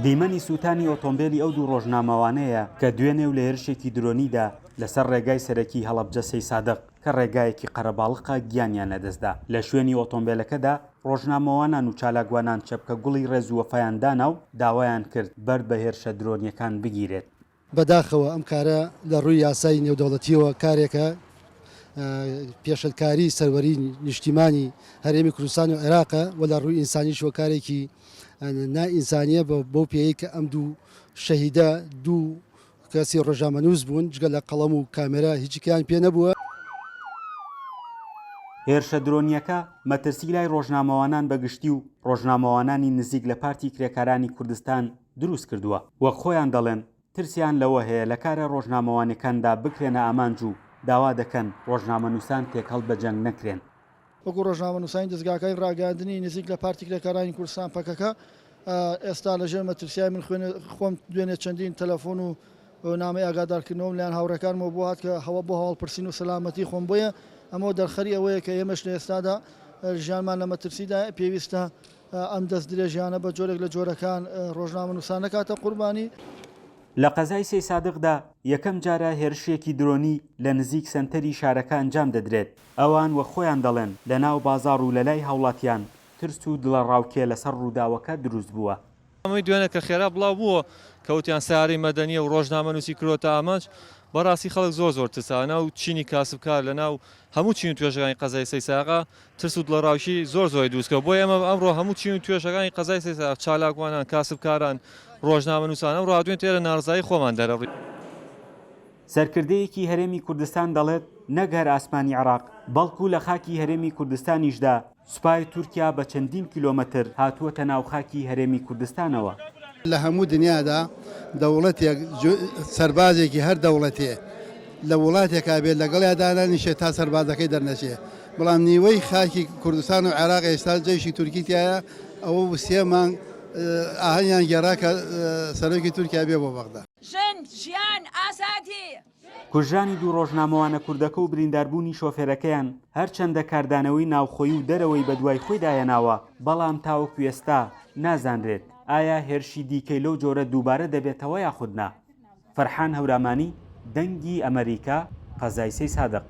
دیمەنی سووتانی ئۆتۆمبیلی ئەو دوو ڕۆژنامەوانەیە کە دوێنێ و لە هێرشێکی درۆنیدا لەسەر ڕێگای سەرەکی هەڵەبجە سەی سادق کە ڕێگایەکی قەرەباڵقە گیانیان لەدەستدا. لە شوێنی ئۆتۆمبیلەکەدا ڕۆژنامەوانان و چالاکوانان چەپکە گوڵی ڕێز و وەفایان دانا و داوایان کرد بەر بە هێرشە درۆنیەکان بگیرێت. بەداخەوە ئەم کارە لە ڕووی یاسای نێودەوڵەتیەوە کارێکە پێشەلکاری سەروەری نیشتیمانی هەرێمی کوردستان و عێراقە و لە ڕووی ئینسانیشەوە کارێکی نائینسانیە بەو پێی کە ئەم دوو شەهیدە دوو کەسی ڕۆژنامەنووس بوون جگە لە قەڵەم و کامێرا هیچیان پێ نەبووە. هێرشە درۆنیەکە مەترسی لای ڕۆژنامەوانان بەگشتی و ڕۆژنامەوانانی نزیک لە پارتی کرێکارانی کوردستان دروست کردووە. وەک خۆیان دەڵێن ترسیان لەوە هەیە لە کارە ڕۆژنامەوانەکاندا بکرێنە ئامانج و داوا دەکەن ڕۆژنامەنووسان تێکەڵ بە جەنگ نەکرێن. وەکو ڕۆژنامەنووسانی دەستگاکەی ڕاگەاندنی نزیک لە پارتی کرێکارانی کوردستان پەکەکە ئێستا لەژێر مەترسیای من خۆم دوێنێ چەندین تەلەفۆن و نامەی ئاگادارکردنەوەم لایەن هاوڕێکانمەوە بۆ هات کە هەوە بۆ هەواڵپرسین و سەلامەتی خۆم بۆیە ئەمە دەرخەری ئەوەیە کە ئێمەش لە ئێستادا ژیانمان لە مەترسیدا پێویستە ئەم دەست درێژیانە بە جۆرێک لە جۆرەکان ڕۆژنامەنووسان نەکاتە قوربانی. لە قەزای سەی سادقدا یەکەم جارە هێرشێکی درۆنی لە نزیک سنتەری شارەکە ئەنجام دەدرێت. ئەوان وە خۆیان دەڵێن لە ناو بازاڕ و لە لای هاوڵاتیان ترس و دڵە ڕاوکێ لەسەر ڕووداوەکە دروست بووە. ئەمەی دوێنێ کە خێرا بڵاو بووە کەوتیان ساری مەدەنیە و ڕۆژنامەنووسی کرۆتە ئامانج بەڕاستی خەڵک زۆر ترسانە و چینی کاسبکار لە ناو هەموو چین و توێژەکانی قەزای سەی ساقا ترس و دڵەڕاوشی زۆری دروستکە بۆ ئێمە ئەمڕۆ هەموو چین و توێژەکانی قەزای سەی ساق چالاکوانان کاسبکاران ڕۆژنامەنووسان ئەمڕۆ هاتووین تێرە ناڕزایی خۆمان دەرەڕی. سەرکردەیەکی هەرێمی کوردستان دەڵێت نەگەر ئاسمانی عێراق بەڵکو لە خاکی هەرێمی کوردستانیشدا سوپای تورکیا بە چەندین کیلۆمەتر هاتووەتە ناو خاکی هەرێمی کوردستانەوە. لە هەموو دنیادا دەوڵەتێک سەربازێکی هەر دەوڵەتێ لە وڵاتێکا بێت لەگەڵیادا نانیشێت تا سەربازەکەی دەرنەچێ. بەڵام نیوەی خاکی کوردستان و عێراق ئێستا جێشی تورکی تایە ئەوە سێ مانگ ئاهەنیان گێڕا کە سەرۆکی تورکیا بێ بۆ بەغدا. ژیان ئاساتی کوژانی دوو ڕۆژنامەوانە کوردەکە و برینداربوونی شۆفێرەکەیان هەرچەندە کاردانەوەی ناوخۆیی و دەرەوەی بە دوای خۆی دایەناوە بەڵام تاوەکو ئێستا نازانرێت ئایا هێرشی دیکەی لەو جۆرە دووبارە دەبێتەوە یاخودنا. فەرحان هەورامانی، دەنگی ئەمریکا، قەزای سەی سادق.